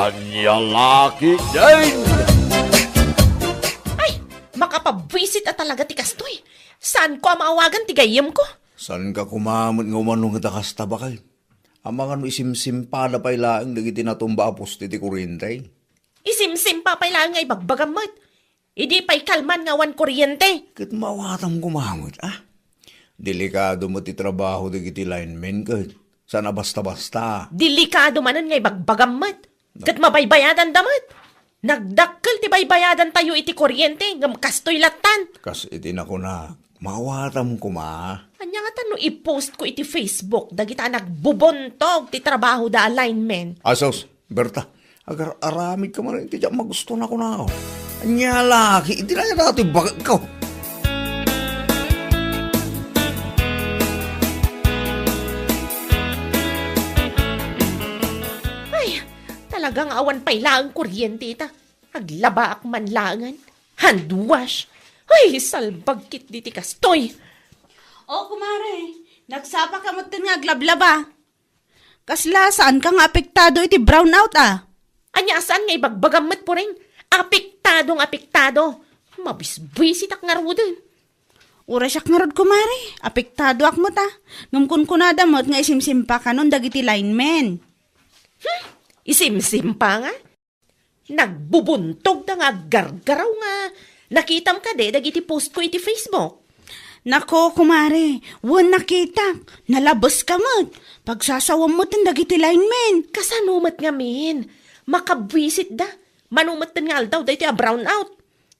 Anya laki din! Ay, makapabwisit at talaga ti kastoy. Saan ko ang maawagan ti gayem ko? San ka kumamot nga umanong nga kasta bakal? Amang ano isimsimpada pa ilaang dagiti natumba apos ti kuryente. Isimsim pa pailangan nga ibagbagamat. Idi pa'y kalman nga wan kuryente. Kat mawatang kumamot, ah? Delikado mo ti trabaho dagiti linemen kat. Sana basta-basta. Delikado manan nga ibagbagamat. Kat mabaybayadan damat. Nagdakkel ti baybayadan tayo iti kuryente ngam kastoy latan. Kas itin ako na, mawatam kuma. Anya nga tano i-post ko iti Facebook dagita nagbubontog ti trabaho da alignment. Asos, Berta, agar aramid ka man rin, tiyak magusto na ko na ako. Anya laki, iti na nga dati bakit ka. Ay, talagang awan pailaang kuryente ita. Aglaba ak manlangan. Handwash. Ay, salbagkit di ti kastoy. O, kumare, nagsapa ka mo nga aglablaba. Kasla, saan ka nga apektado iti brownout ah? Anya saan nga ibagbagamat po rin? Apektado. Mabisbisit ak nga rudin. Ura siyak nga rod, kumare. Apektado ak mo ta. Ngumkun kunada mo't nga isimsimpa ka nun dagiti linemen. Isimsim pa nga. Nagbubuntog na nga gargaraw nga. Nakitam ka de, dagiti post ko iti Facebook. Nako, kumare, wan nakita. Nalabos ka mo't. Pagsasawam mo tin dagiti linemen. Kasanumat nga min. Makabwisit da. Manumat nga aldaw da iti a brownout.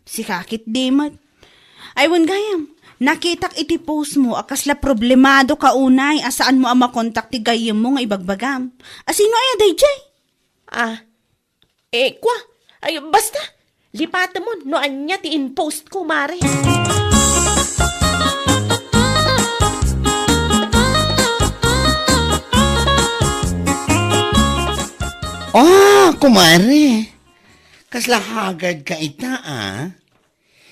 Si kakit di mo't. Ay, wan gayam. Nakitak iti post mo, akasla problemado ka unay, asaan mo ang makontak ti gayam mo nga ibagbagam. Asino ay aday jay? Kwa. Ay, basta. Lipata mo, no anya ti in-post ko, mare. Kumare. Kasla hagad ka ita, ah.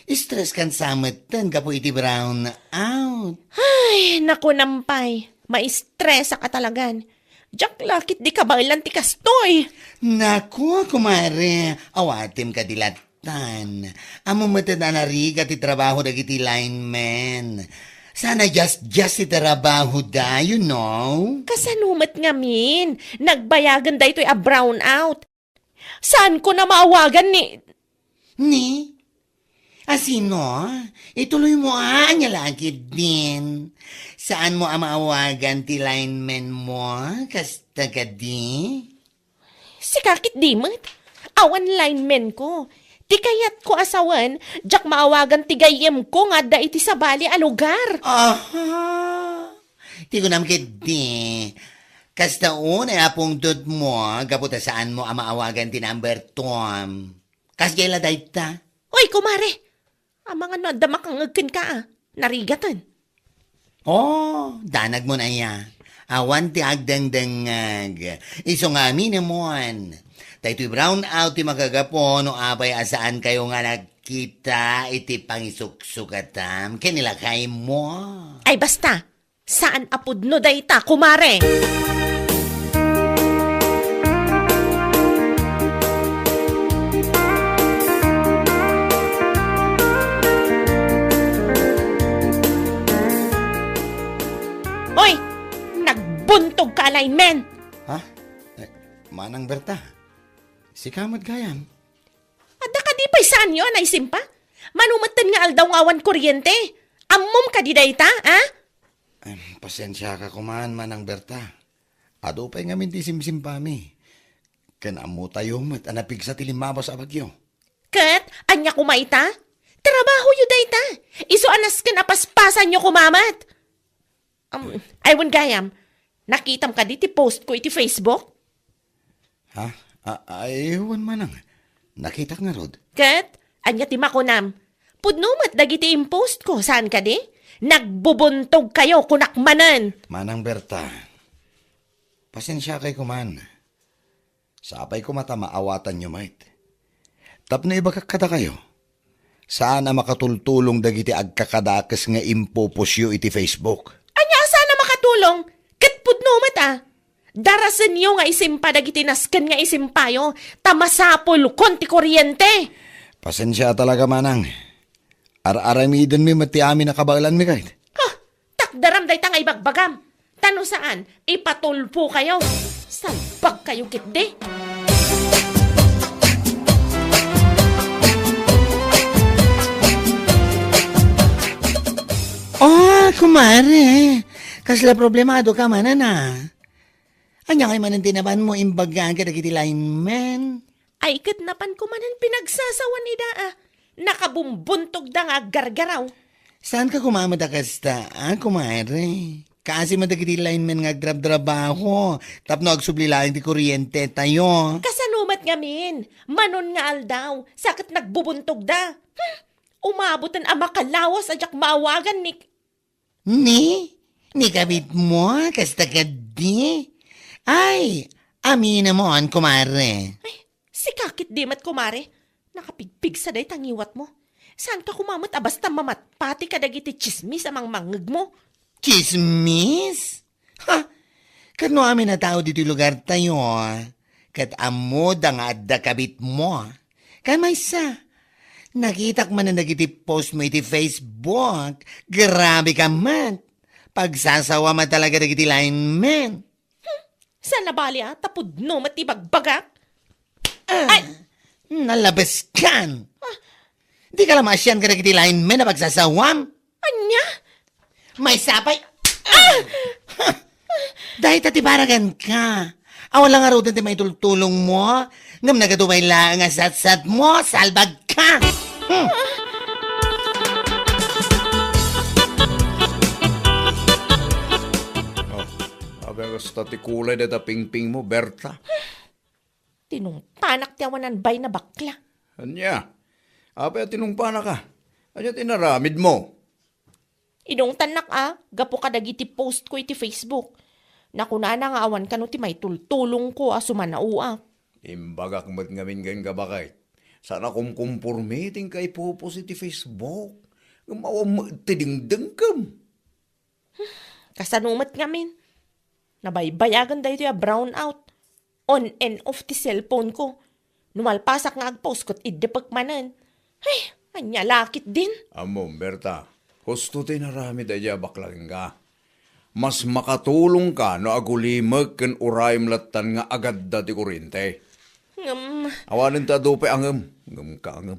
Stress kan samatan ka po iti brown out. Ay, naku nampay. Ma-stress ka talagan. Jack lakit di ka bailan ti kastoy. Naku, kumare. Awatim ka dilatan. Amo mata na nariga ti trabaho dagiti linemen. Sana just ti trabaho da, you know? Kasanumat nga min. Nagbayagan da ito'y a brown out. Saan ko na maawagan ni... Ni? Asino? Ituloy mo anya lagi din. Saan mo ang maawagan ti lineman mo? Kasta ka di? Si kakit di mat. Awan lineman ko. Ti kayat ko asawan, jak maawagan ti gayem ko nga da iti sabali a lugar. Aha! Ti ko namkit di. Kasta una apong dud mo, gaputa saan mo ang maawagan ti number Tom. Kasgela dahi ta? Oy, kumare. Ang mga nadamak ang agkin ka narigatan. Danag mo na ya. Awan ti agdang-dangag. Iso nga minamon. Dahito'y brown out ti magagapon o apay asaan kayo nga nagkita iti pangisuksukatam. Kinilakay mo. Ay basta, saan apudno dayta, kumare? Oy, nagbuntog ka alignment. Ha? Manang Berta. Si Kamad Gayam. Ada ka di pa'y saan yun, ay simpa? Manumatan nga aldaw ngawan kuryente. Ammom ka di dayta, ha? Pasensya ka kumaan, Manang Berta. Ado pa'y ngamin di simsimpami. Kanamo tayo mat anapig sa tilimabas a bagyo. Kat, anya kumaita? Trabaho yu dayta. Iso anas ka napaspasan nyo kumamat. Aywan gayam, nakitam ka di ti post ko iti Facebook? Ha? Aywan manang. Nakita nga rod. Kat, anya ti makunam. Pudnumat dagiti impost ko, saan ka di? Nagbubuntog kayo kunakmanan. Manang Berta. Pasensya kay kuman. Sapay ko mata maawatan nyo, mate. Tapno ibagkakada kayo. Saan na makatultulong dagiti agkakadakas nga impopos iti Facebook? Anya sana makatulong? Kat pudnumat Darasan nyo nga isimpa dagiti nasken nga isimpayo. Tamasapol konti kuryente. Pasensya talaga manang. Ar-aramidon mi mati amin nakabalan mi kahit. Ha, takdaram day nga ibagbagam. Tano saan, ipatulpo kayo. Salbag kayo kitde. Oh, kumare. Kasla problemado ka man na. Anya kay manan tinaban mo imbagaan ka dagiti lineman. Ay katnapan ko manan pinagsasawan ida Nakabumbuntog da nga gargaraw. Saan ka kumamada kasta, kumare? Kasi madagiti lineman nga agdrab-drabaho. Tapno agsublilain di kuryente tayo. Kasanumat nga min. Manon nga aldaw. Sakit nagbubuntog da. Umabutan ang makalawas ajak maawagan ni... Ni kabit mo, kasta ka di. Ay, amina mo an, kumare. Ay, si kakit dimat kumare. Nakapigpig sa day tangiwat mo. Saan ka kumamot basta mamat pati ka dagiti chismis amang mangeg mo? Chismis? Ha? Kano amin na tao dito lugar tayo, kat amo da nga adda kabit mo. Kamay sa, nakitak man na nagiti post mo iti Facebook. Grabe ka man. Pagsasawa man talaga nagiti lineman. Saan nabali tapod no matibagbagak? Ay! Nalabas kan. Di ka lamasyan ka nagiti lineman na pagsasawam. Anya? May sapay. Dahil tatibaragan ka. Awan lang nga rin may tultulong mo. Ngam nagatumay lang nga sat-sat mo. Salbag ka. Abi kasta ti kulay deta pingping mo, Berta. Tinungpanak tiyawanan bay na bakla. Anya? Abi tinungpa na ka. Anya tinaramid mo. Inong tanak gapo ka dagiti post ko iti Facebook. Nakunana nga awan ka no ti may tultulong ko sumanauak. Imbagak mo't ngamin gan ka bakay. Sana kumkumpurmiting kay popos iti Facebook. Gumawa mo tidingdeng kam. Kasanumat ngamin. Nabaybayagan dahi ito brown out. On and off ti cellphone ko. Numalpasak nga agpost ko't idepagmanan. Ay, anya lakit din. Amo, Berta. Husto tinarami daya baklang ka. Mas makatulong ka no agulimag ken urayim latan nga agad dati kurinte. Awanin ta dope angem. Ngem ka angem.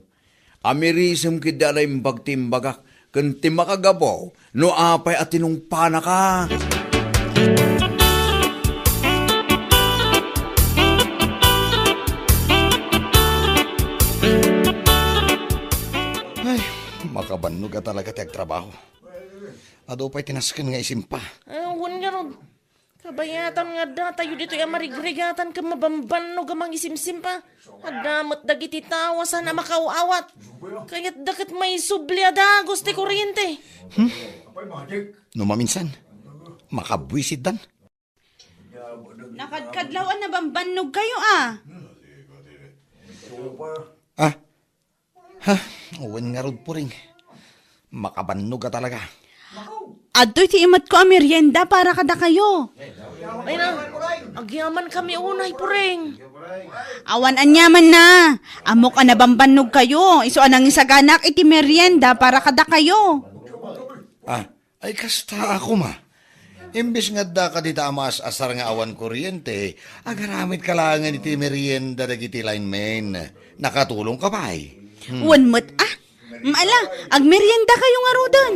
Amirisem kida na imbag-timbagak ken timakagabaw no apay at tinungpana ka. Makabannog ka talaga tiyag trabaho. Ado pa'y tinaskan nga isimpa. Awan nga ron. Kabayatan nga da, tayo dito yung marigrigatan ka mabamban no gamang isimsim pa. Adamot dagiti tawa sana makauawat. Kaya't dakat may subli ada, gusti kuryente. No maminsan, makabwisit dan. Nakadkadlawan na bambannog kayo Uwan nga rod po rin. Makabannog ka talaga. Adoy ti imat ko ang merienda para kada kayo. Ay na, agyaman kami unay puring. Awan anyaman na. Amok na bambannog kayo. Iso anang isaganak iti merienda para kada kayo. Ay kasta ako ma. Imbis nga da ka dita amas asar nga awan kuryente, agaramit ka lang iti merienda dagiti lineman. Nakatulong ka pa Wanmat Maala, agmerienda kayo nga rodan.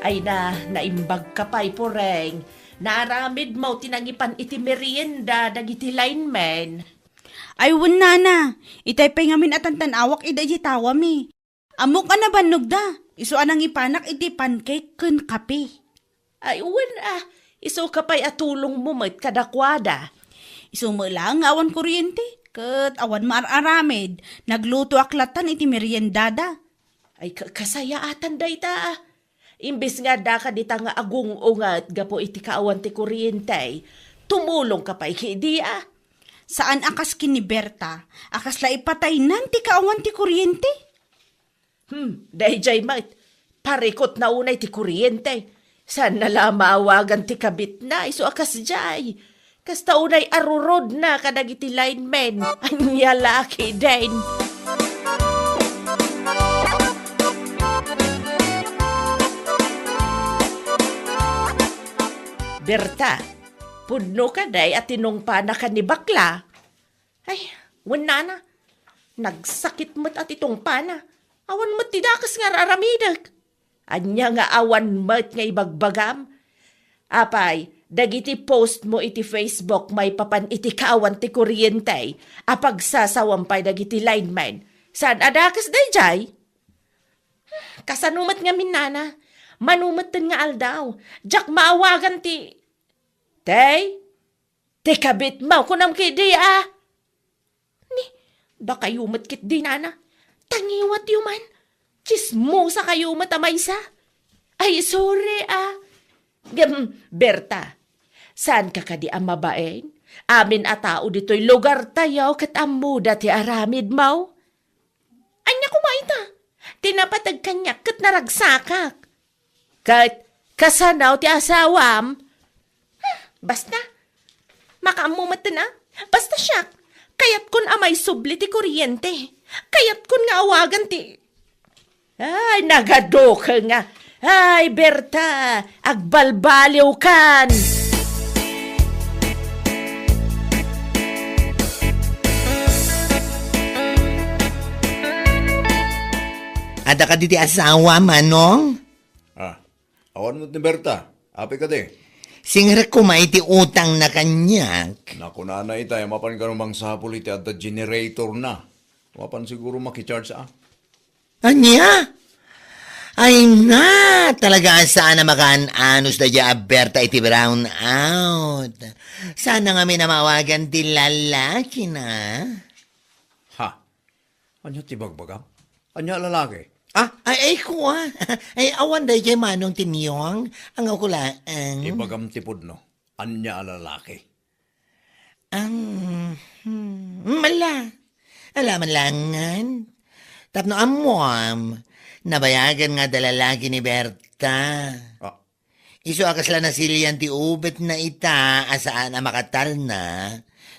Ay naimbag ka pa'y poreng. Naramid mo tinangipan iti merienda dagiti lineman. Ay nana, itay pa'y ngamin atan tanawak ida tawa mi. Amok na bannog da. Iso anang ipanak iti pancake kun kape. Ay iso ka pa'y atulong mo mo't kadakwada. Iso mo lang awan kuryente. Kat awan maararamid. Nagluto aklatan iti meriendada. Ay kasaya atan day ta. Imbis nga da ka dita nga agong ungat gapo iti kaawan ti kuryente. Tumulong ka pa'y kidi Saan akas kini Berta? Akas la ipatay nan ti kaawan ti kuryente? Dayjay mat, parikot na unay ti kuryente. Saan nala maawagan ti kabit na, iso akas jay. Kasta unay arurod na kadagiti linemen. Anya laki din. Berta, pudno ka day at tinungpa na ka ni bakla. Ay, wala na. Nagsakit mo't at itong pana. Awan mo't tidakas nga raramidag. Anya nga awan mo't nga ibagbagam. Apay, dagiti post mo iti Facebook may papan iti kawan ti kuryente. Apag sasawampay dagiti lineman. Saan adakas day jay? Kasanumat nga minana. Manumatan nga aldaw. Jak maawagan ti... Tay? Ti kabit mo kunam kidi ah. Ni, da kayumat kit di nana. Tangiwat yuman. Chismosa kayumat amaysa. Ay, sorry ah. Berta, saan ka kadi ang mabaen? Amin a tao dito'y lugar tayo kat amuda ti aramid mo. Anya kumaita. Tinapatag kanya kat naragsakak. Kat kasanaw ti asawam. Basta. Makamumat na. Basta siya. Kayat kun amay subli ti kuryente. Kayat kun nga awagan ti... Ay, nagadoka nga. Ay, Berta, agbalbaliw kan. Ada ka diti asawa, Manong? Awan mo ni Berta. Api ka di. Singre ko maiti utang na kanyak. Naku nanay tayo, mapan ka namang sapul iti at the generator na. Mapan siguro makicharge sa. Anya? Ay na, talaga saan na makaan-anos na dya Berta iti brown out. Sana nga may namawagan ti lalaki na. Ha? Anya tibagbagam? Anya lalaki? Ay ko Ay awan day kay Manong Timyong. Ang akulaan. Ibagam tipod no. Anya lalaki. Mala. Alaman langan. Tapno amuam. Nabayagan nga dalalaki ni Berta. Iso akas la nasilian ti ubet na ita asaan na makatal na.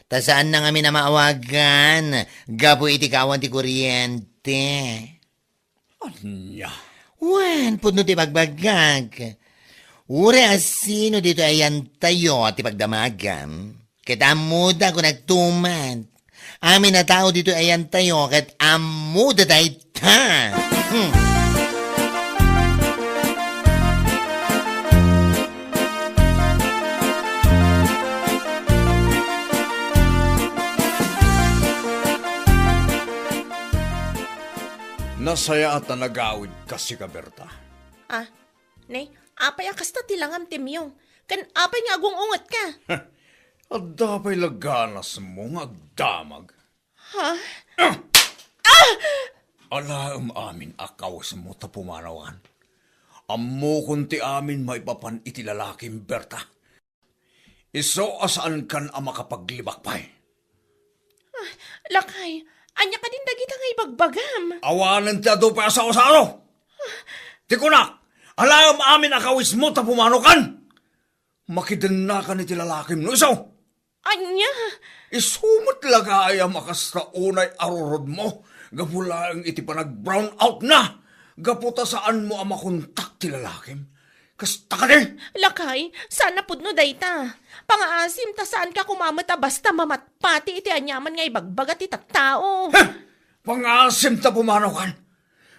Ta saan na kami na maawagan. Gapo iti kawan ti kuryente. Anya? Wan, pudno ti pagbagag. Ure asino dito ayan tayo ti pagdamagam. Ket amuda ko nagtumad. Amin na tao dito ayan tayo ket amuda tayo ta. Nasaya at nagawid kasi ka, Berta. Nay, apay akas na tilangam timyong. Kan apay nga agungungot ka. At dapay laganas mo nga agdamag. Ha? Alaam amin akawas mo ta pumanawan. Ammo kunti amin maipapan iti lalaking Berta. Iso asaan kan ang makapaglibak pa'y. Lakay, anya ka din dagita nga ibagbagam. Awanan ti ado pa asawa sa ano? Tikunak, alaam amin akawis mo ta pumanokan. Makidan na ka ni ti lalaking no iso. Anya? Isumot lagaya makasta unay arurod mo. Gapula ang iti panag brown out na. Gaputa saan mo ang makontak ti lalakim. Kasta ka din. Lakay, sana pudno dayta. Pangaasim ta saan ka kumamata basta mamatpati iti anyaman nga ibagbagat iti tao. Pangasim ta pumanokan.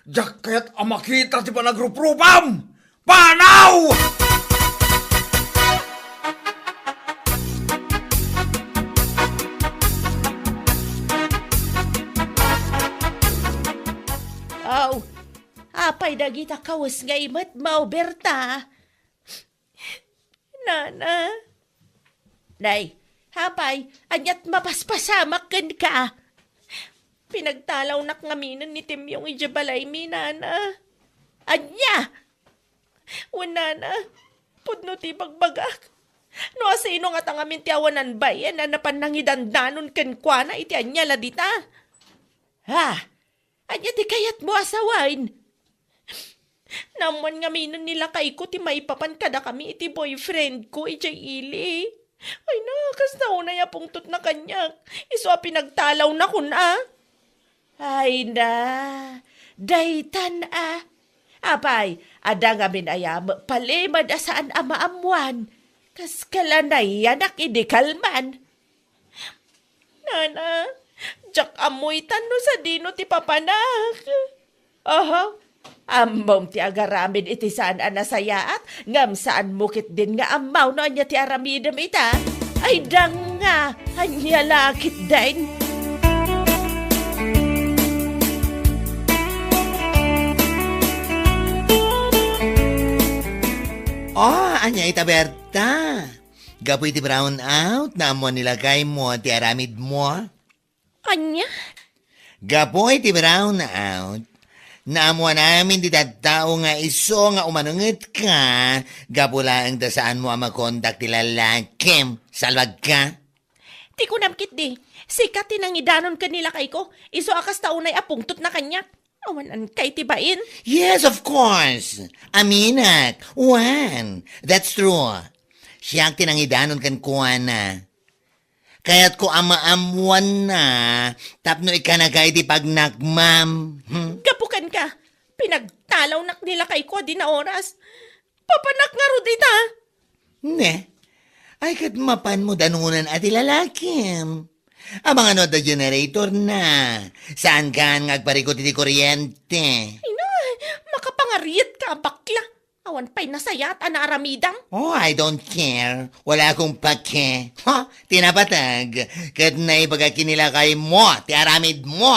Diyak kaya't amakita ti panagrupropam. Panaw! Apay dagita kawas nga imat mau Berta. Nana. Nay, hapay, anyat mapaspasamak kan ka. Pinagtalaw nak ngaminan ni Tim yung ijabalay mi, Nana. Anya! Wanana, pudno ti pagbagak. No asino nga tangamin ti awanan bayan na napanangidandanon ken kwa na iti anya la dita. Ha? Anya ti kayat mo asawain. Naman nga minon nila kay ko ti maipapan kada kami iti boyfriend ko iti ili. Ay na, kasta una ya pungtot na kanyak. Iso a pinagtalaw na kun a. Ay na, daytan a. Apay, ada nga binayam, palimad asaan amaamuan. Kas kalanay anak idikalman. Nana, jak amoy tano sa dino ti papanak. Aha, ambom ti agaramid iti saan anasayaat, ngam saan mukit din nga amaw no anya ti aramidam ita. Ay dang nga, anya lakit din. Oh, anya ita Berta. Gapoy ti brown out na mo nilagay mo ti aramid mo. Anya? Gapoy ti brown out. Naamuan namin di tao nga iso nga umanungit ka. Gapula ang dasaan mo ang makontak ti lalakim. Salwag ka. Ti ko namkit di. Sikat tinangidanon kanila kay ko. Iso akas taunay apungtot na kanyak. Awanan kay tibain. Yes, of course. Aminak. Juan. That's true. Siya ang tinangidanon kan kuha na. Kaya't ko amaamuan na, tapno ikanagay di pagnagmam. Kapukan ka. Pinagtalaw nak nila kay ko di na oras. Papanak nga ro dita. Ne, ay kat mapan mo danunan at ilalakim. Ang mga nota generator na. Saan ka ngagparikot iti kuryente? Ina, makapangariyat ka, bakla. Awan pa'y nasayat, anaramidang. Oh, I don't care. Wala akong pake. Ha? Tinapatag. Kat naibaga kinilakay mo, ti aramid mo.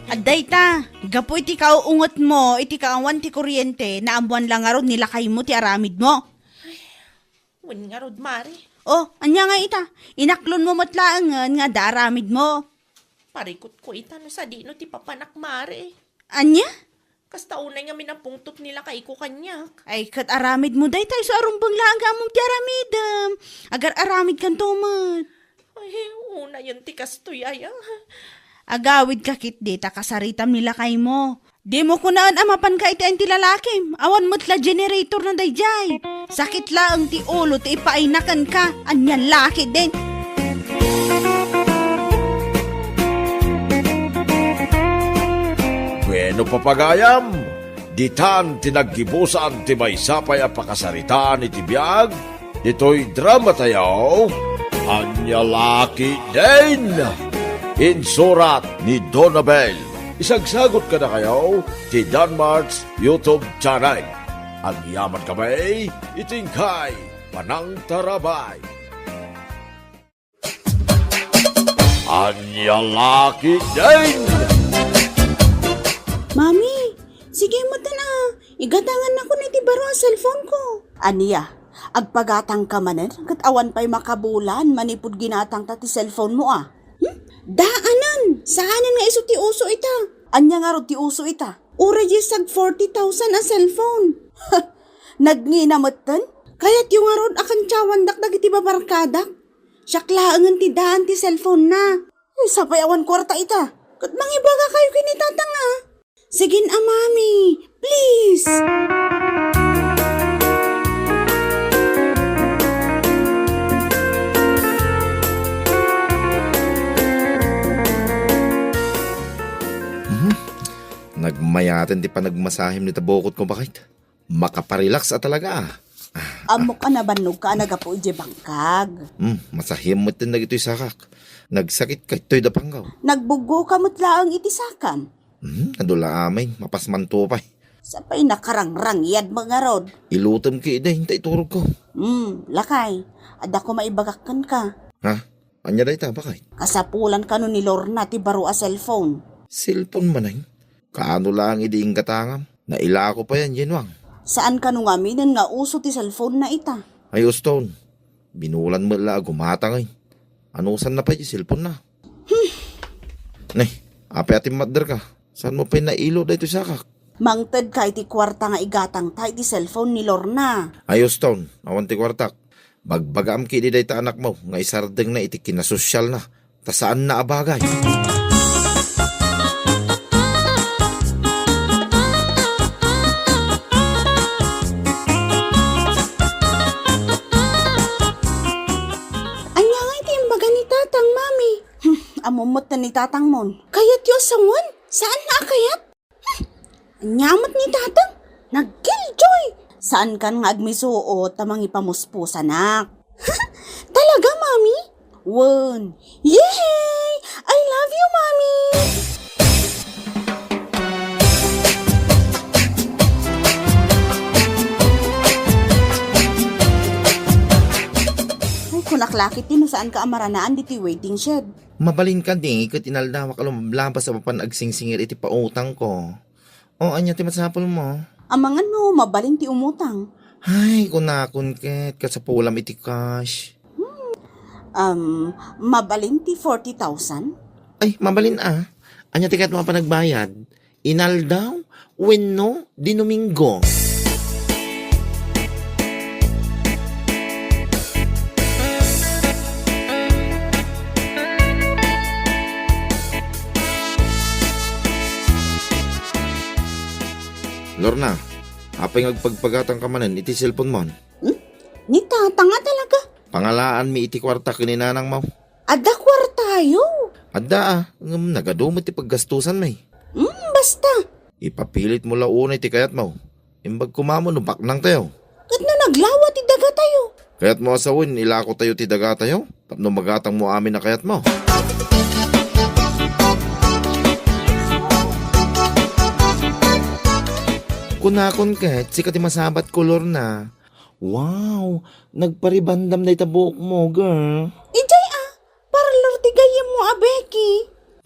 Aday ta, gapo iti kauungot mo, iti kaawan ti kuryente, na amuan lang aron nilakay mo ti aramid mo. Wan nga rod, Mari. Oh, anya nga ita, inaklon mo matlaangan nga daramid mo. Parikot ko ita no sa dino ti papanak, Mari. Anya? Kasta unay nga minapungtot nila kay ko kanyak. Ay, kat aramid mo day tayo sa arumbang lang among ti aramidam. Agar aramid kan tumat. Ay, una yan ti kastuyaya. Agawid ka kit di, takasaritam nila kay mo. Di mo kunaan amapan ka iti ang ti lalakim. Awan mo't la generator na dayjay. Sakit lang ti ulo ti ipainakan ka. Anyan laki din. Bueno papagayam, ditan tinaggibusan ti may sapay a pakasaritaan iti biyag, ito'y drama tayo, anya laki din. Insurat ni Donabel. Isagsagot ka na kayo ti Danmarks YouTube channel. Ang yaman kamay, itingkay, panang tarabay. Anya laki din. Mami, sige mo na. Igatangan ako ni ti baro ang cellphone ko. Aniya, agpagatang ka manen, kat awan pa'y makabulan, manipod ginatang ta ti cellphone mo ah. Daanan, saanan nga iso ti uso ita? Anya nga ro ti uso ita? Uregisag 40,000 ang cellphone. Nagnginamutan? Kaya't yung nga ron akan tsawandak dagiti babarkadak. Siyaklaangan ti daan ti cellphone na. Ay, sapay awan kwarta ita. Kat mangibaga kayo kinitatang ah. Sige na, mami. Please. Nagmayatin di pa nagmasahim ni tabokot ko bakit? Makaparelax talaga. Amok ka na banog ka nagapo ije bangkag. Masahim mo din nagito'y sakak. Nagsakit ka ito'y dapanggaw. Nagbugo ka mutlaang itisakan. Nadula amay, mapasmanto pa. Sapay nakarangrang yad mga rod. Ilutom ki ida, hintay turog ko. Lakay. Ada ko maibagakan ka. Ha? Anya day ta, bakit? Kasapulan ka no ni Lorna ti baro a cellphone. Cellphone manay. Kaano lang idiing katangam. Naila ko pa yan, Jenwang. Saan ka nung aminin nga uso ti cellphone na ita? Ay, Stone. Binulan mo la gumatangay. Anusan na pa yung cellphone na? Nay, ape ati mother ka. Saan mo pa nailo dito sakak? Mangted ka iti kwarta nga igatang ta iti cellphone ni Lorna. Ayos taon, awan ti kwartak. Bagbagam ki di dayta anak mo, nga isardeng na iti kinasosyal na. Ta saan na abagay? Anya nga iti imbaga ni tatang, mami. Amumot na ni tatang mon. Kayat yo sawan? Saan na kayat? Anyamot ni tatang? Nag-killjoy! Saan kan nga agmisuot tamang ipamuspusa nak? Talaga, mami? One. Yay! I love you, mami! Ay, kunaklakit tino saan ka amaranaan diti waiting shed. Mabalin ka di, kat inaldawa ka lumabas sa papan agsingsingir iti pautang ko. O, anya ti matsapol mo? Amangan mo, mabalin ti umutang. Ay, kunakon ket, kasapulam iti cash. Mabalin ti 40,000? Ay, mabalin ah. Anya ti kat mga panagbayad. Inaldaw, wenno, di Domingo. Lorna, apay ngagpagpagatang ka manan iti cellphone mo. Ni tatanga talaga. Pangalaan mi iti kwarta kininanang mo. Ada kwartayo. Adda ah, nagadumot ti paggastusan may. Basta. Ipapilit mo launay ti kayat mo. Imbag kumamo no baknang tayo. Kat na naglawa ti daga tayo. Kayat mo asawin, ilako tayo ti daga tayo. Tapno magatang mo amin na kayat mo. Kunakon ket, sikat ti masabat kolor na. Wow, nagparibandam na itabuok mo, girl. Ijay parlor ti gayem mo Becky.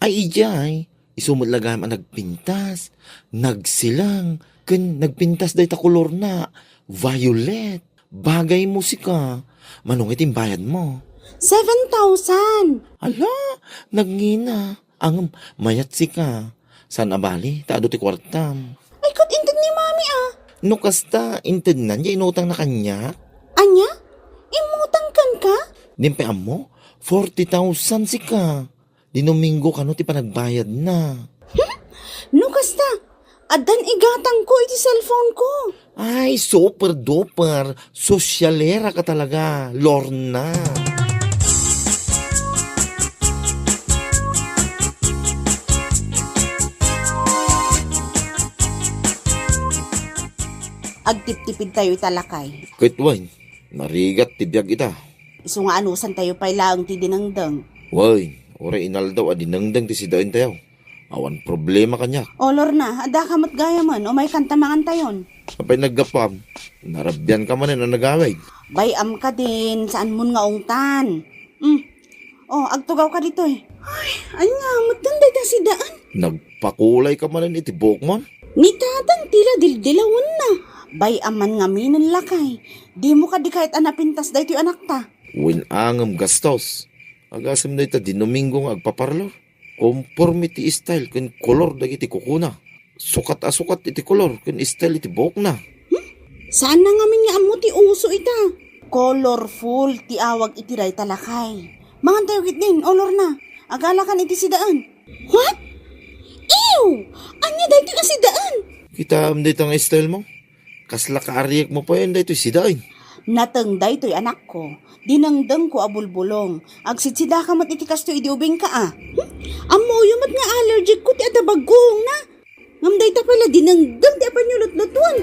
Ay, ijay. Isumot lagam ang nagpintas. Nagsilang. Nagpintas day ta kolor na. Violet. Bagay musika. Manong itim bayad mo. 7,000. Ala, nagngina. Ang mayat sika. San abali, taado ti kwartam. Ay, kat inted ni mami No kasta, inted na niya inutang na kanya. Anya? Imutang kan ka? Dimpe mo, 40,000 sika. Di Domingo kano ti panagbayad na. No kasta. Adan igatang ko iti cellphone ko. Ay, super duper. Sosyalera ka talaga, Lorna. Agtip-tipid tayo italakay. Kahit wine, narigat tibiyag ita. Iso nga anusan tayo pa ilaang ti dinangdang. Way, ore inal daw adinangdang ti sidain tayo. Awan problema kanya. Olor na, ada ka mat gaya man, o may kantamangan tayon. Kapay naggapam, narabyan ka man na nagaway. Bayam ka din, saan mun nga ungtan. Agtugaw ka dito eh. Ay, anya, matanday ta si daan. Nagpakulay ka man iti bukmon. Ni tatang tila dildilawan na. Bayam man nga minan lakay. Di mo ka di kahit anapintas dahito yung anak ta. Winangam gastos. Agasam na ita di Domingo nga agpaparlor. Conformity style kun kolor dagiti kukuna. Sukat iti kolor kun style iti buhok na. Saan na nga min nga amo ti uso ita? Colorful ti awag iti ray talakay. Mangan tayo kit din, olor na. Agalakan iti sidaan. What? Ew! Anya dahito ka sidaan? Kita am dito ang style mo. Kasla kaariyak mo pa yun dito sidain. Natengday to'y anak ko. Dinangdang ko abulbulong. Agsitsida ka mat itikas to idiubing ka Amo yumat nga allergic ko ti atabagong na. Ngamday ta pala dinangdang ti apan yung lutlutuan.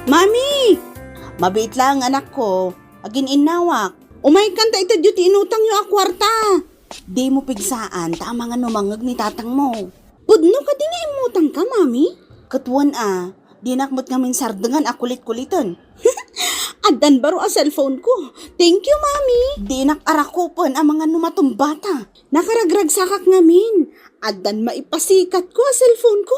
Mami! Mabait lang anak ko. Agin inawak. Umay kanta ito duty inutang yung akwarta. Di mo pigsaan, tama nga numangag ni tatang mo. Pudno ka di nga imutang ka, mami? Katuan di nakmot ngamin sardengan akulit-kulitan. Addan baro ang cellphone ko. Thank you, mami. Di nakarakupon ang mga numatong bata. Nakaragrag sakak ngamin. Addan maipasikat ko ang cellphone ko.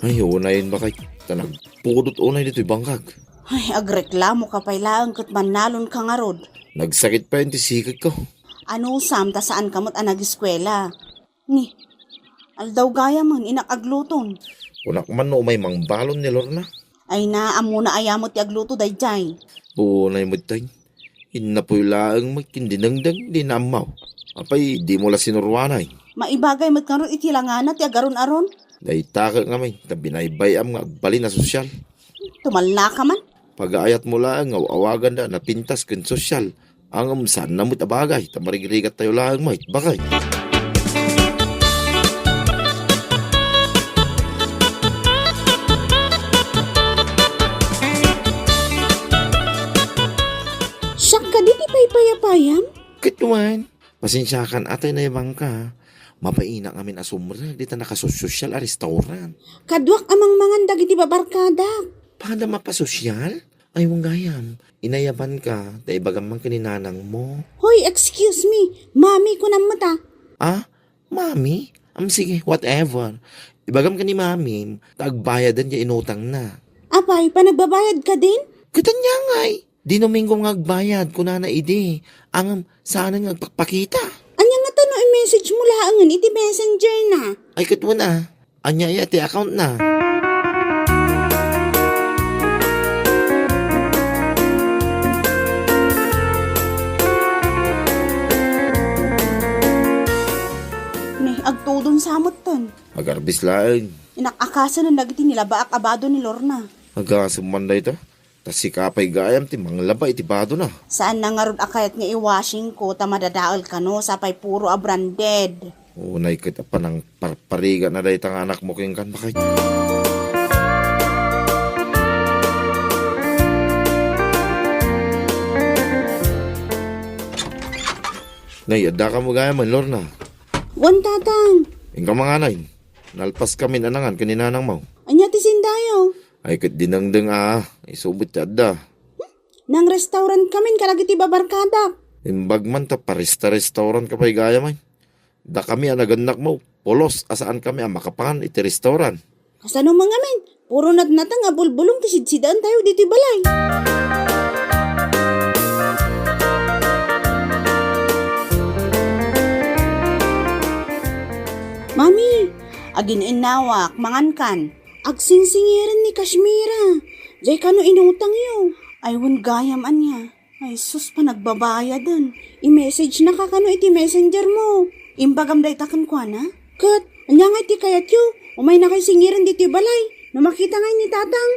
Ay, unayin ba kay? Tanag pudot unay dito'y bangkag. Ay, agreklamo ka pa'y laang kat manalon ka nga rod. Nagsakit pa yung tisikag ko. Ano sam ta saan kamot ang nag-eskwela? Ni, aldaw gaya man, inakagluton. Unak man no may mangbalon ni Lorna. Ay na, amo na ayamot ti agluto dayjay. Unay mo tayo. Inapoy laang magkindinangdang di namaw. Apay, di mo la sinurwanay. Maibagay mat karon itilangana ti agaron-aron. Dahitaka nga may, tabinaybay am nga bali na sosyal. Tumalna ka man. Pag-aayat mo lang, awagan na napintas kan sosyal. Ang saan namot abagay, tamarigrigat tayo lang may, bakay. Siyak ka di ti paypayapayam. Kituan, pasensyakan atay na ibang ka. Mapaina kami asumra, di ta nakasosyal a restaurant. Kadwak amang mangandag iti babarkada. Paano mapasosyal? Ay, mong gayam. Inayaban ka, dahil bagamang kaninanang mo. Hoy, excuse me. Mami ko na mata. Ah, mami? Sige, whatever. Ibagam ka ni mami, tagbayadan niya inutang na. Apay, panagbabayad ka din? Katanya ngay, di Domingo nga agbayad ko na ide. Ang sana nga agpakpakita. Anya nga tano i-message mo laangan iti messenger na. Ay, katwa na. Anya ti account na. Ni, agtudon samot ton. Agarbis lang. Inakakasa na nagiti nila ba akabado ni Lorna. Agasumanday ito. Tas si kapay gayam ti manglaba iti bado na. Saan na nga rod akayat nga i-washing ko ta madadaol ka no sapay puro a branded. Unay kita pa ng parpariga na dahi tang anak mo kayong kan bakay. Nay, adda ka mo gaya man, Lorna. Wan tatang. Ing ka mga nay, nalpas kami nanangan kaninanang mo. Anya ti sindayo. Ay, kat dinangdang isubot ti adda. Nang restaurant kamin karagiti babarkada. Imbag man ta parista-restaurant ka pa'y gaya man. Da kami naganak mo, polos asaan kami makapangan iti restaurant. Kasano mga men? Puro natnatang abulbulong ti sidsidaan tayo dito balay. Mami, agin inawak, mangankan. Agsingsingiran ni Kashmira. Jay kano inutang yo. Aywan gayam anya. Ay sus pa nagbabaya dun. I-message na ka kano iti messenger mo. Imbagam day takan kwa na. Kat, anya nga iti kayat yo. Umay na kay singiran diti balay. Na makita nga ni tatang.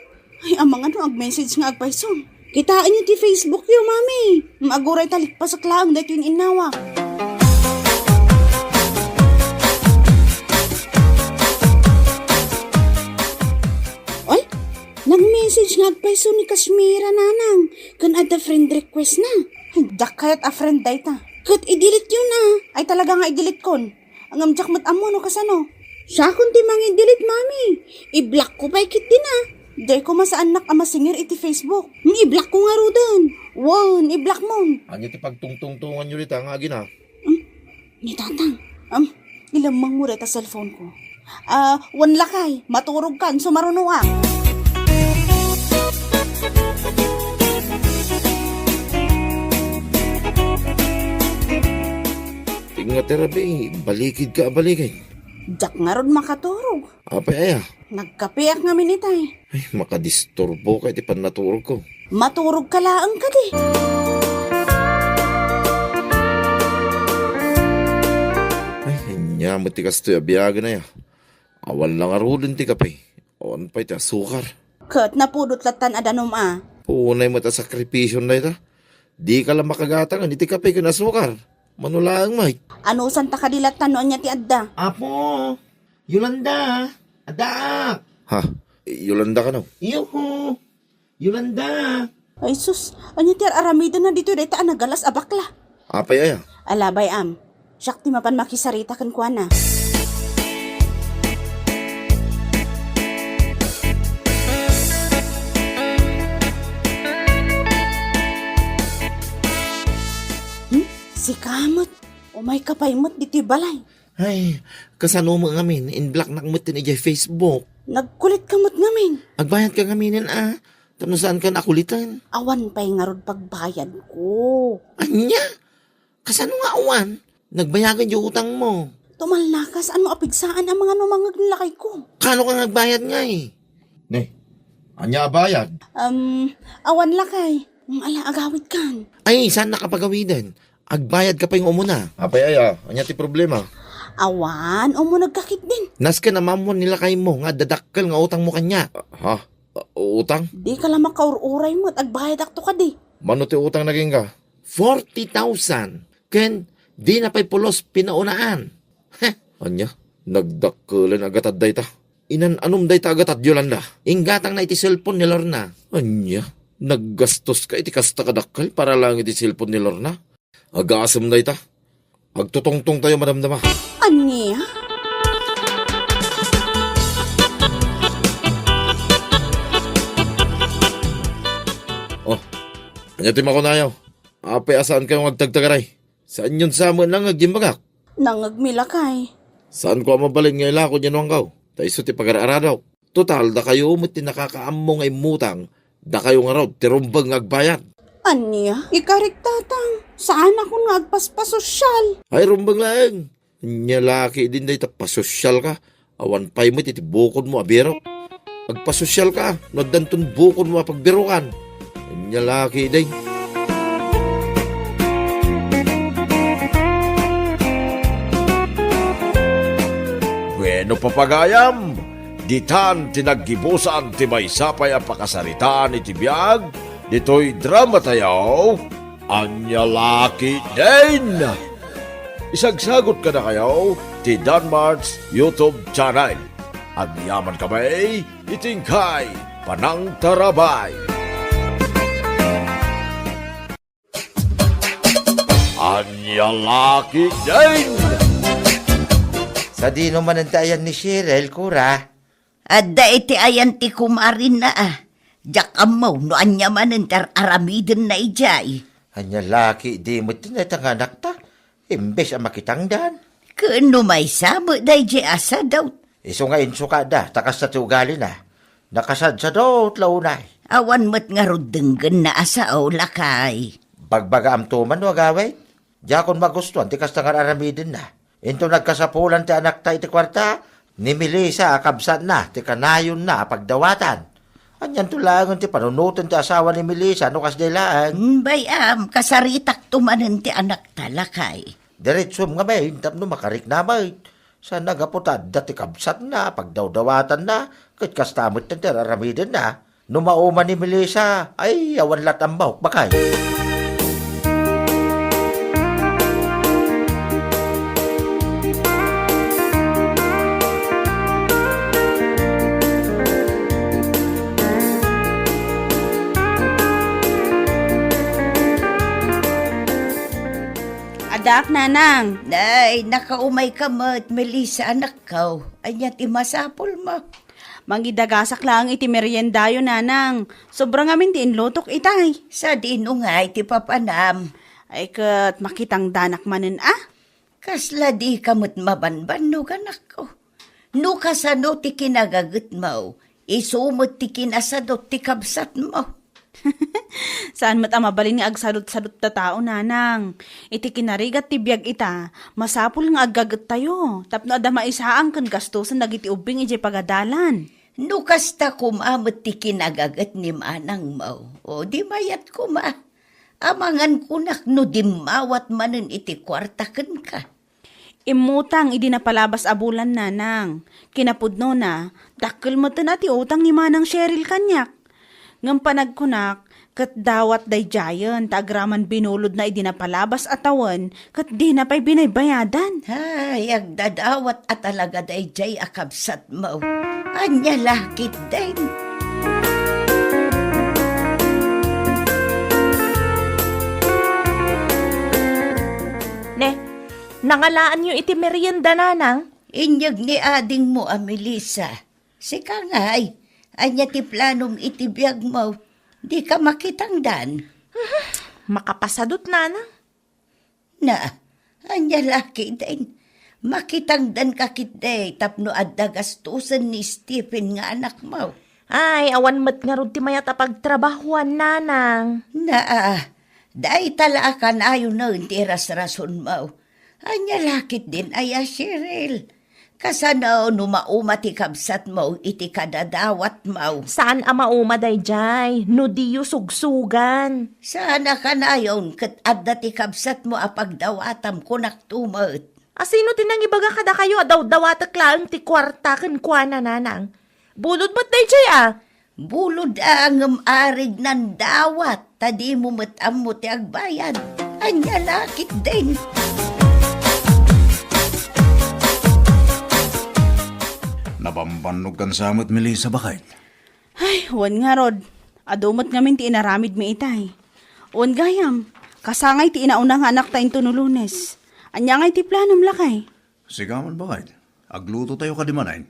Ay amang ano ag-message nga agpayson. Kitaan niyo ti Facebook yo, mami. Maaguray talik pa sa klaang dahito yung inawak. Nag-message nga agpayso ni Kashmira nanang. Kan ada friend request na. Dak kayat a friend day ta. Kat i-delete yun na. Ay talaga nga i-delete kon. Ang amjak mat amo no kasano. Siya kun ti mang i-delete mami. I-block ko pa ikit din ah. Day ko masaanak ama singer iti Facebook. I-block ko nga rudan. Wow, i-block mo. Anya ti pagtungtungtungan nyo rita nga gina. Ni tatang. Ilamang mo rita cellphone ko. Wan lakay. Maturog kan sumarunuak. Nga terapi, balikid ka balikid. Jak nga ron makaturog. Apay aya. Nagkapiak nga minitay. Ay, makadisturbo ka iti panaturog ko. Maturog ka laang ka di. Ay, hanya mo ti kastoy abiyaga na ya. Awal lang arulin ti kape. On pa iti asukar. Kat napudot latan adanom ah. Punay mo ta sakripisyon na ita. Di ka lang makagatangan iti kape kan asukar. Manulaang may. Ano santa kadilatan no anya ti adda? Apo, Yolanda, adak. Ha? Yolanda ka no? Yuhu, Yolanda. Ay sus, anya ti aramida na dito dayta nagalas abakla. Apay aya. Alabay am. Siyak ti mapan makisarita kan kuana. Si kamot, umay kapaymot diti balay. Ay, kasano mo ngamin, in black nakmutin ijay Facebook. Nagkulit kamot ngamin. Agbayad ka ngaminan Tapno saan ka nakulitan? Awan pa'y nga rod pagbayad ko. Anya? Kasano nga awan? Nagbayagan yung utang mo. Tumalnakas, ano apigsaan ang mga numangag nilakay ko. Kano ka nagbayad nga eh? Ne, anya bayad? Awan lakay. Ala, agawid kan. Ay, saan nakapagawidan? Agbayad ka pa yung umuna. Apay aya, anya ti problema? Awan, o mo nagkakit din. Nas ka na mamon nila kay mo nga dadakkel nga utang mo kanya. Ha? Utang? Di ka lang makaururay mo at agbayad akto ka di. Mano ti utang naging ka? 40,000. Ken, di na pa'y pulos pinaunaan. Heh, Anya, nagdakkelan agatad dayta. inan anum dayta agatad Yolanda. Inggatang na iti cellphone ni Lorna. Anya, naggastos ka iti kasta kadakkel para lang iti cellphone ni Lorna. Agasam dayta. Agtutongtong tayo madamdama. Anya? Oh, anya ti makunayaw. Apay asaan kayo agtagtagaray? Saan yun sa amin lang agimbagak? Nangagmilakay. Saan ko mabalin nga ilako niyan wang kaw? Taiso ti pag-araraw. Total, da kayo umit ti nakakaammo nga imutang. Da kayo nga raw, tirumbang agbayad. Anya? Ikarik tatang. Saan ako nga agpaspasosyal? Ay, rumbang lang. Nya laki din day pasosyal ka. Awan pay mo titibukod mo abiro. Agpasosyal ka, nagdantun bukod mo pagbirukan. Nya laki day. Bueno papagayam, ditan tinaggibusan ti maysapay a pakasaritaan iti biag, dito'y drama tayaw, anya laki din. Isagsagot ka na kayo ti Danmarks YouTube channel. At yaman kamay, itingkay, panang tarabay. Anya laki din. Sa di naman ang tayan ni Cheryl, kura. Adda iti ayan ti kumarin na Jak amaw no anya man enter aramiden na ijay. Anya laki, di mo tinatanganak ta. Imbes ang makitangdan. Kano may samo day di asa daw. Iso nga inso ka da, takas sa tugali na. Nakasad sa daw, tlaunay. Awan mo't nga rudenggan na asa o lakay. Pagbaga am tuman no agaway. Diya kon magustuhan, tikas tangan aramiden na. Into nagkasapulan ti anak ta iti kwarta, ni Melissa akabsat na, ti kanayon na pagdawatan. Anyan tulangan ti panunutan ti asawa ni Melissa, no kas delaan. Bayam, kasaritak tumanan ti anak talakay. Diretsum nga may, tap no makarik na may. Sa nagaputad, dati kabsat na, pagdawdawatan na, kat kastamot na tiraramidin na. Numauma ni Melissa, ay awan latambawk bakay. Adak, nanang. Nay, nakaumay ka mo't Melissa anak ko. Anya ti masapol mo. Mangidagasak lang iti meriendayo, nanang. Sobrang amin di inlotok itay. Sa dinungay ti papanam. Ay kat makitang danak manen Kasla di kamot mabanban no ganak ko. No kasano ti kinagagot mo. Isumot ti kinasadot ti kabsat mo. Saan mat amabalin nga agsadot-sadot ta tao, nanang. Iti kinarigat ti biyag ita, masapul nga aggagat tayo. Tapno ada maisaang kan gastusan nagiti ubing iti pagadalan. No kasta kumamot ti kinagagat ni manang mo. O di mayat kuma. Amangan kunak no di mawat manen iti kwartaken ka. Imutang idi napalabas abulan, nanang. Kinapudno na, dakkel mo na ti utang ni manang Cheryl kanyak. Ngam panagkunak, kat dawat day jayan, taagraman binulod na idinapalabas atawan, kat di na pa'y binaybayadan. Ay, agdadawat at talaga day jay akabsat mo. Anya lakit din. Ne, nangalaan nyo iti merienda, nanang. Inyag ni ading mo, Melissa. Sika nga ay, anya ti planong itibiyag mo. Di ka makitangdan. Makapasadot, nanang. Na, anya laki din. Makitangdan ka kitday, tapno adda gastusan ni Stephen nga anak mo. Ay, awan mat nga ron ti mayat pagtrabahuan, nanang. Na, dahi tala ka na yun na hindi rason mo. Anya lakit din aya, Cheryl. Kasanaw numauma ti kabsat mo, iti kadadawat mo. Saan ama umaday jay? No diyo sugsugan. Sana ka na yun, kat adda ti kabsat mo apagdawatam ko naktumot. Asino tinang ibaga kada kayo daw dawatak laang ti kwarta ken kuana, nanang. Bulod ba't day jay Bulod ang arig ng dawat, tadi mo matam mo ti agbayad. Anya lakit din. Nabambanog kan samot, Melissa, bakit? Ay, wan nga rod. Adomot ngamin ti inaramid mi itay. Wan gayam, kasangay ti inaunang anak tayo to no Lunes. Anya ngay ti planom lakay. Sigaman, bakit? Agluto tayo ka di manayin.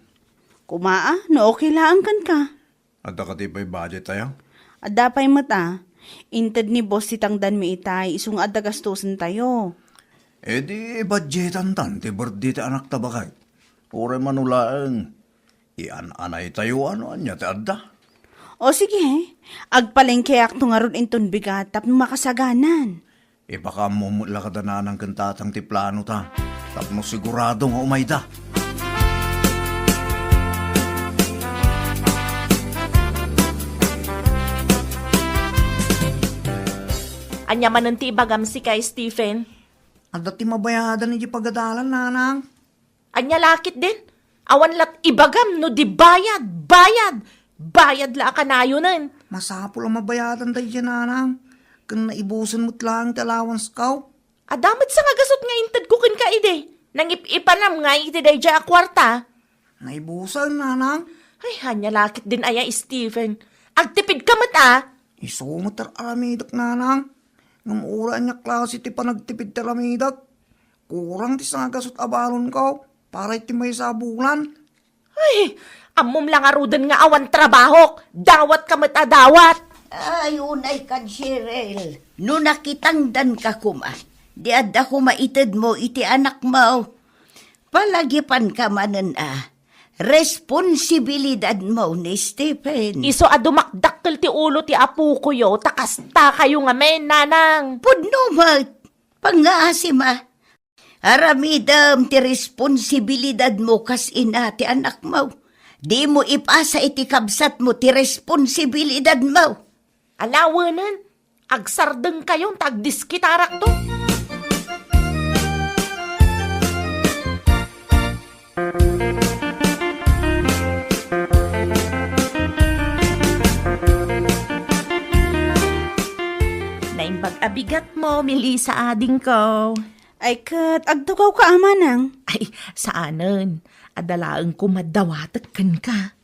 Kumaa, no okay laang kan ka. At nakatipay budget tayo. Adda pa'y mata, inted ni boss titangdan mi itay, isung adda gastusan tayo. Eh di budgetan tan, ti birthday ti anak ta bakit? Ure manulaang. Ian-anay tayo ano anya ti adda. O sige, agpalengke akto nga ron inton bigat tapno makasaganan. E baka mumula ka na ng kantatang ti plano ta. Tapno sigurado nga umayda. Anya man ti ibagam si kay Stephen. Ang dati mabayadan ni pagadalan, nanang. Anya lakit din. Awan lat ibagam no di bayad. Bayad la kanayo nun. Masapol ang mabayadan tayo dyan, nanang. Kung naibusan mo't lang talawans kaw. Adamot sa nga gasot nga inted ko kin ka ide. Nang ipanam nga iti day dya akwarta. Naibusan, nanang. Ay, hanya lakit din aya Stephen. Agtipid ka mat Isumot aramidak, nanang. Ngamura niya klase ti panagtipid taramidak. Kurang ti sagasot abalon kaw. Para iti may sabulan. Ay, amom lang arudan nga awan trabahok. Dawat ka mat dawat. Ay, unay kan, Cheryl. No nakitangdan ka kuma, di adda ko maitid mo iti anak mo. Palagipan ka manan responsibilidad mo ni Stephen. Iso adumakdakkel ti ulo ti apu ko yo, takasta kayo nga men, nanang. Pudno mat, pangasima. Aramidam ti responsibilidad mo kas ina ti anak mo. Di mo ipasa iti kabsat mo ti responsibilidad mo. Alawanan, agsardeng kayong tagdiskitarak to. Naimbag abigat mo, Melissa ading ko. Ay kat, agtukaw ka amanang. Ay, saanan? Adalaang kumadawatak kan ka.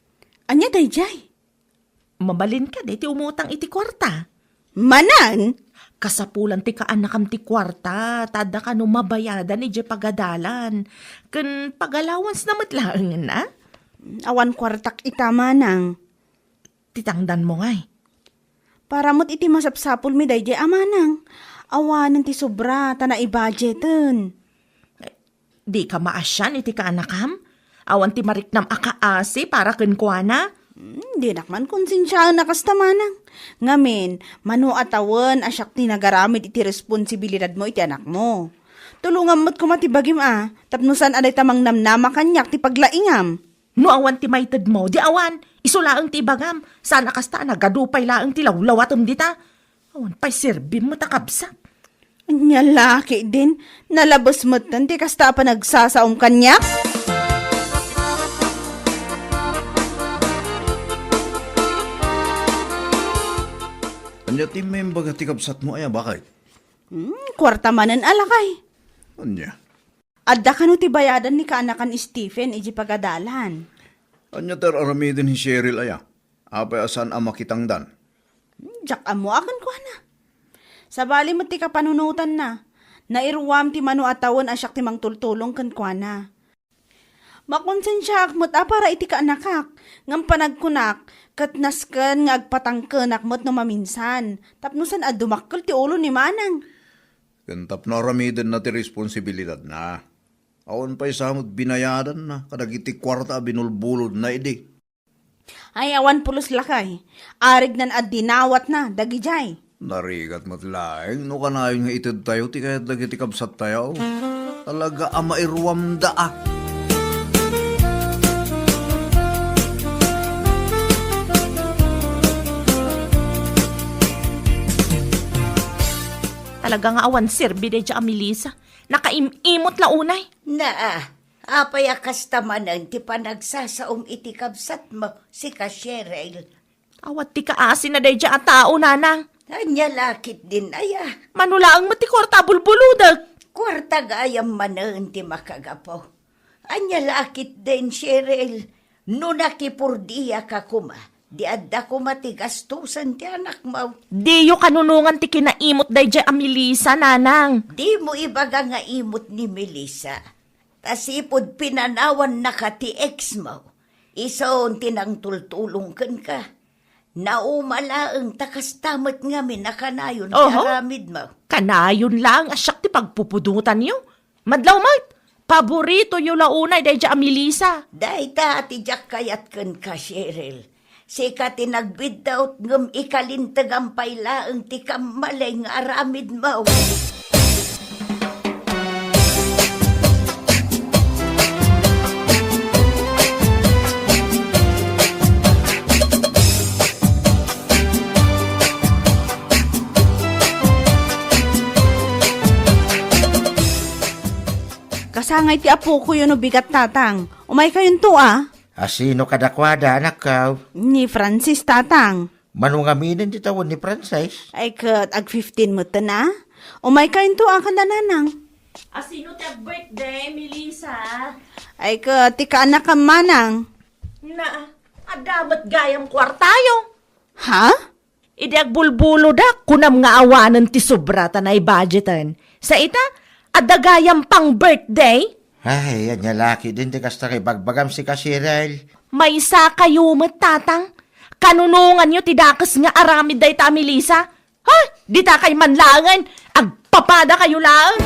Anya day jay? Mabalin ka, di ti umutang iti kwarta. Manan? Kasapulan ti kaanakam ti kwarta, tada ka no mabayadan iti pagadalan. Kan pagalawans na matlaangan na? Awan kwartak ita manang. Titangdan mo ngay. Para mo't iti masapsapul mi day jay amanang. Awanan ti sobra, ta na i-budgetan. Di ka maasyan iti kaanakam? Awan ti mariknam akaasi para kenkwana? Di nakman konsensyaan na kastamanang. Ngamin, mano atawan asyak ti nagaramid iti responsibilidad mo iti anak mo. Tulungan mo't kumatibagim tapnusan aday tamang namnama kanyak ti paglaingam. No awan ti maited mo, di awan, isulaang ti ibagam, sana kasta nagadupay laang ti lawlawatom dita. Awan pa'y sirbin mo takabsat. Anya laki din, nalabas mo tan ti kasta pa nagsasaom kanyak. Anya ti may baga ti kabsat mo ay bakit? Kwarta manan alakay. Anya? Adda ka no ti bayadan ni kaanakan Stephen iji pagadalan. Anya tar aramidin ni Cheryl aya. Apay asan ang makitangdan. Diyak amo akan ko na. Sa bali mo ti kapanunutan na. Nairuwam ti mano atawan asyak ti mang tultulong kan kwa na. Makonsensya akmot para iti kaanakak. Ngam panagkunak, katnasken nga agpatangkenak mo't no maminsan. Tapnusan adumakkel ti ulo ni manang. Kantap na ramidin na ti responsibilidad na. Awan pa'y samot binayadan na, kadagiti kwarta binulbulod na idi. Ay, awan pulos lakay. Arig nan at dinawat na, dagijay. Narigat mo't laing, no kanayon nga itid tayo, ti kaya dagiti kabsat tayo. Talaga ama irwam daa. Talaga nga awan sirbi day dya Melissa. Nakaimot la unay. Apay akas tamanan ti panagsasaom iti kabsat mo si ka Cheryl. Awat ti kaasin na day dya a tao, nanang. Anya lakit din aya. Manulaang matikorta bulbuludag. Kwarta gayam manan ti makagapo. Anya lakit din Cheryl. No nakipurdiya ka kuma. Di adda ko matigastusan ti anak mo. Di yung kanunungan ti kinaimot day dya Melissa, nanang. Di mo ibaga nga imot ni Melissa. Tasipod pinanawan na ka ti ex mo. Isoon tinang tultulong ka. Naumalaang takastamot nga minakanayon ti Oho. aramid mo. Kanayon lang, asyak ti pagpupudutan niyo. Madlaw mat, paborito yung launay day dya Melissa. Dahita ati jak kayat ka Cheryl. Sika tinagbiddaw ngam ikalintag ang pailaang ti kamalay nga aramid mo. Kasangay ti apo ko yun o bigat tatang. Umay kayong to Asino kadakwada, anak ka? Ni Francis tatang. Manungaminin ti tawon ni Francis. Ay kat ag 15 mo ta na. Umay kayong to kandananang. Asino ti birthday, Melissa? Ay kat ti kaanak ka manang. Na, adamat gayam kwartayo. Ha? Idi agbulbulo da, kunam nga awanan ti sobrata na i-budgetan. Sa ita, adagayam pang birthday? Ay, yan niya laki din ti kasta kay bagbagam si Kasirel. May isa kayo tatang. Kanunungan nyo tidakas nga aramid day ta Melissa. Ha? Di ta kay manlangan. Agpapada kayo lang.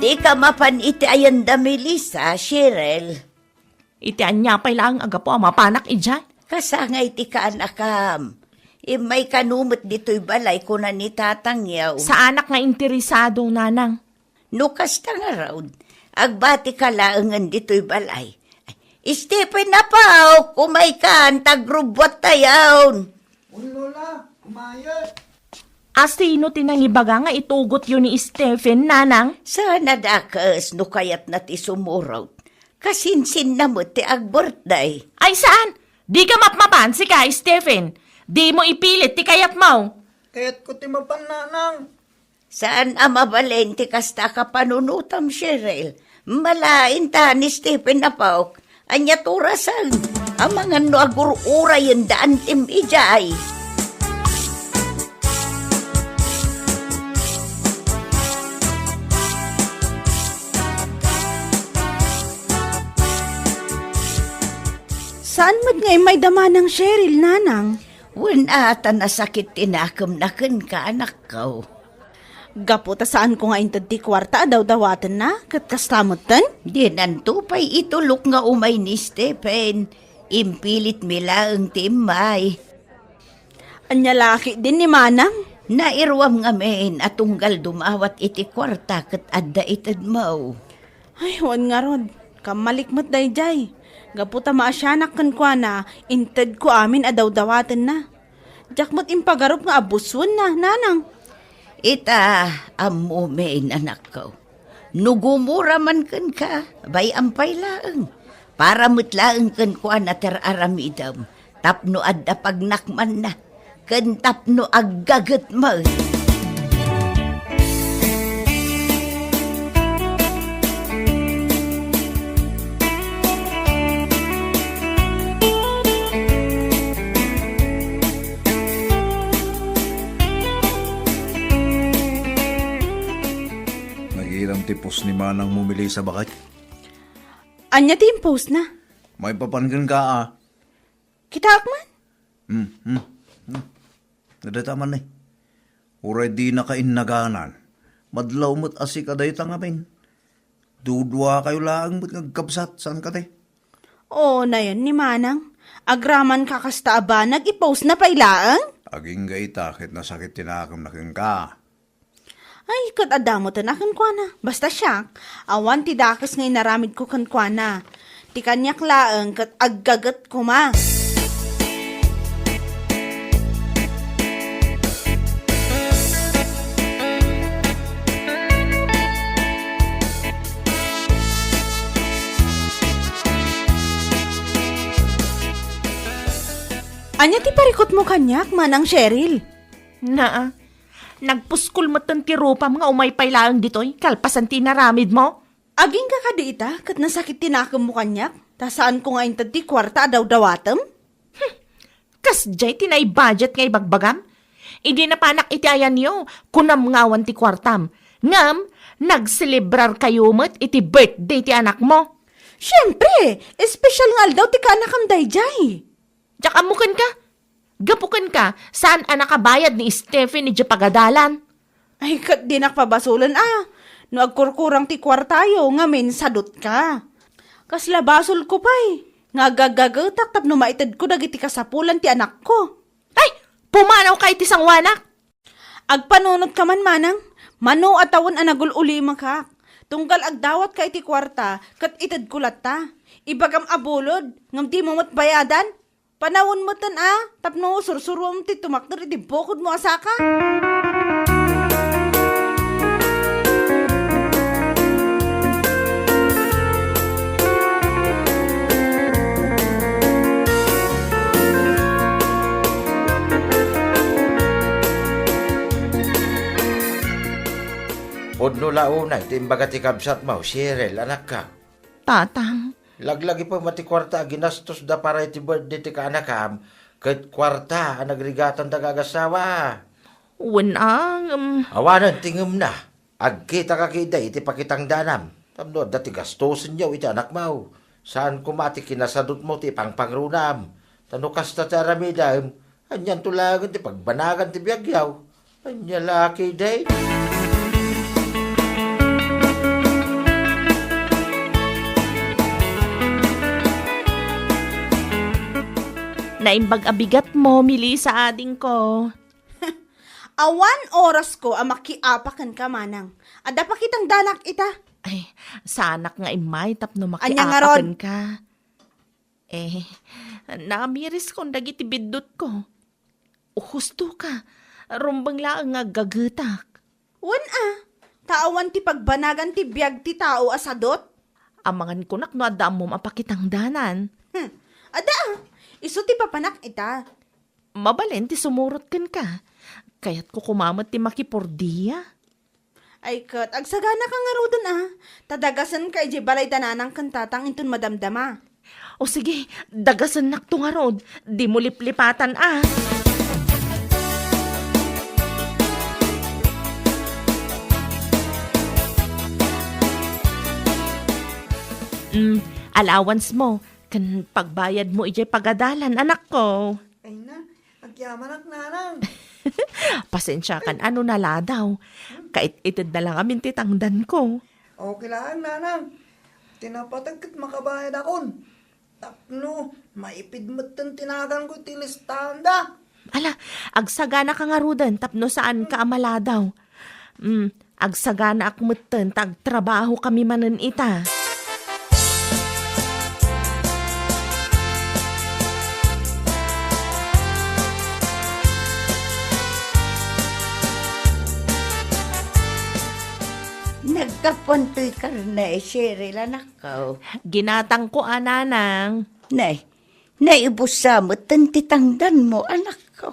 Di ka mapan iti ayanda Melissa, Cheryl. Itian niya pa lang aga po ang mapanak ijay. Kasangay ti kaanakam. May kanumot dito'y balay ko na ni tatangyaw. Sa anak nga interesado, nanang. Nukas ta nga raw. Agbati ka laangan dito'y balay. Stephen na pa, kumay kan, tagrubot tayaw. Asino tinangibaga nga itugot yun ni Stephen, nanang? Sana dakas, no kayat na ti sumuraw. Kasinsin na mo ti ag-birthday. Ay saan? Di ka mapmapan si ka, Stephen. Di mo ipilit ti kayat mo. Kaya't ko ti mapananang. Saan amabalente kasta ka panunutam, Cheryl? Malain ta ni Stephen na paok. Anya turasan. Ang mga no agurura yung daan tim ijay. Saan mo't ngay may dama ng Cheryl, nanang? Wala ata nasakit tinakam na kan ka anak ko. Gaputa saan ko nga intad ti kwarta daw dawatan na, kat kastamutan? Di nantupay itulok nga umay ni Stephen. Impilit mila ang timay. Anya laki din ni manang. Nairwam nga men at tunggal dumawat iti kwarta kat adda itad mo. Ay, wan nga rod. Kamalikmat day jay. Gaputa maasyanak kan kwa na, intad ko amin adaw dawatan na. Jakmat impagarup nga abuswan na, nanang. Ita, amo men anak ko. Nugumura man kan ka, bay ampay laang. Para mutlaang kan kwa na teraramidam. Tapno adda pagnakman na. Kan tapno aggagat mo. Nagiram ti post ni Manang mumili sa bakay. Anya ti post na. May papanggan ka Kita akman. Nadataman eh. Uray di na kainaganan. Madlaw mo't asik aday tangamin. Dudwa kayo laang mo't ngagkabsat. Saan ka te? Oo na yan ni Manang. Agraman ka kasta aba, nag-i-post na pailaang? Aging gaita, kit nasakit tinakam na ka. Ay, katadamo tanakan kwa na. Basta siya, awan ti dakas ngay naramid ko kan kwa na. Ti kanyak laang kat aggagat ko ma. Anya ti parikot mo kanyak, Manang Cheryl? Naa, nagpuskol mo tan ti rupa mga umay pailaang ditoy, kalpasan ti naramid mo. Aging ka kadita, kat nasakit tinakam mo kanyak? Ta saan ko nga intad ti kwarta daw dawatam? Kas jay tinay budget ngay bagbagam. Idi na panak iti ayan yo, kunam ngawan ti kwartam. Ngam, nagselebrar kayo mo't iti birthday ti anak mo. Siyempre, espesyal nga daw ti kanakam dayjay. Diyak amukan ka. Gapukan ka, saan anak kabayad ni Stephen ni Japagadalan? Ay, kat di nakpabasulan No agkurkurang ti kwartayo, ngamin sadot ka. Kasla basol ko pa'y. Nga gagagatak tapno maitad ko dagiti kasapulan ti anak ko. Ay, pumanaw ka iti sangwanak. Agpanunot ka man, Manang. Mano at tawon anagululi makak. Tunggal agdawat ka iti kwarta, kat itad kulat ta. Ibagam abulod, ngam di mo bayadan. Panawon mo tan tapno sursurom ti tumakder iti bukod mo asaka. Podno launay, timbaga ti kabsat mo, Cheryl, anak ka. Tatang, Laglagi pa mati kwarta, ginastos da para iti birthday ti kaanakam, kat kwarta, ang nagrigatan da gagasawa. wanang, Awanan, tingem na. Agkita ka kita, iti pakitang danam. Tamno, dati gastosin niyo, iti anak mo. Saan kumati kinasadot mo, ti pangpangrunam. Tano kasta ti aramidam, anyan tulagan, ti pagbanagan, ti biyagyaw. Anya laki day. naimbag abigat mo, mili sa ading ko. Awan oras ko makiapakan ka, Manang. Ada pa kitang danak ita. Ay, sanak nga imay tapno Anya nga makiapakan rod? ka. Namiris kong dagiti bidot ko. Husto ka, rumbang lang nga gagetak. Wan taawan ti pagbanagan ti biyag ti tao asadot. Amangan ko nak no adam mo mapakitang danan. Ada iso ti papanak ita. Mabalen ti sumurot kan ka. Kaya't ko kumamat ti makipordiya. Ay kat, agsagana ka nga rodon Tadagasan ka ije balay tananang kantatang intun madamdama. O sige, dagasan nakto nga rod. Di mo liplipatan allowance mo. Kan pagbayad mo ije pagadalan, anak ko. Ay na, agyaman ak nanang. Pasensya kan ano nala daw. Kait itid na lang amin titangdan ko. Okay lang nanang. Tinapatag kat makabayad akon. Tapno, maipid mo tan tinagan ko ti listahan da. Ala, agsagana ka nga rudan, tapno saan ka amala daw. Agsagana ak mutten, tagtrabaho kami manen ita. Nagkapuntoy ka na Cheryl, anak ko. Ginatang ko ananang. Naibos sa mo, tantitangdan mo, anak ko.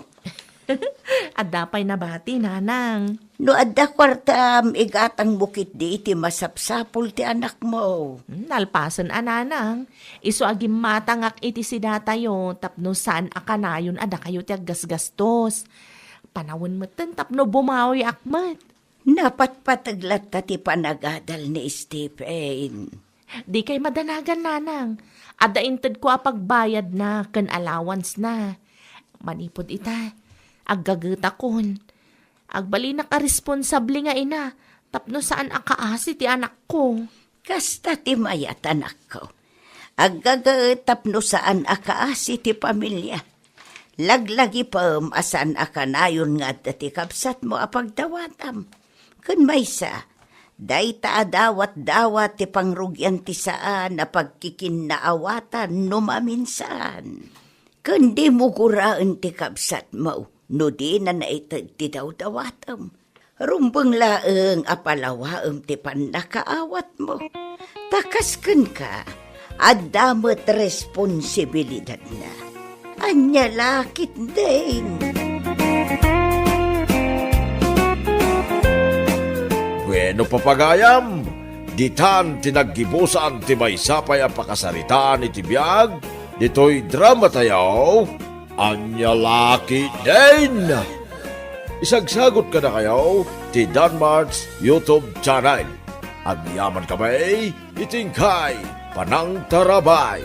Adapay na bati, nanang. No adda kwartam, igatang bukit di iti masapsapul ti anak mo. Nalpasan ananang. Iso agim matangak iti sidatayo, tapno saan akanayon ada kayo ti aggasgastos. Panawon mo tapno bumawi akmat. Napatpataglat ta ti panagadal ni Stephen. Di kay madanagan, nanang. Adaintad ko pagbayad na, kan allowance na. Manipod ita, aggagata kon. Agbali na ka responsable nga ina, tapno saan akaasi ti anak ko. Kasta ti mayat anak ko. Aggagaetap no saan akaasi ti pamilya. Laglagi pa asan akanayon nga ti kapsat mo apagdawatam. Kun maysa, dayta adawat-dawat ti pangrugyan ti saan na pagkikinaawatan no maminsan. Kun di mo kuraan ti kapsat mo, no di na naitag ti dawdawatam. Rumbang laeng apalawaem ti panakaawat mo. Takasken ka, adamot responsibilidad na. Anya lakit din. Bueno papagayam, ditan tinaggibusan ti may sapay ang pakasaritaan iti biyag, dito'y drama tayo, anya laki din. Isagsagot ka na kayo ti Danmar's YouTube channel. Ang yaman kamay, itingkay, panang tarabay.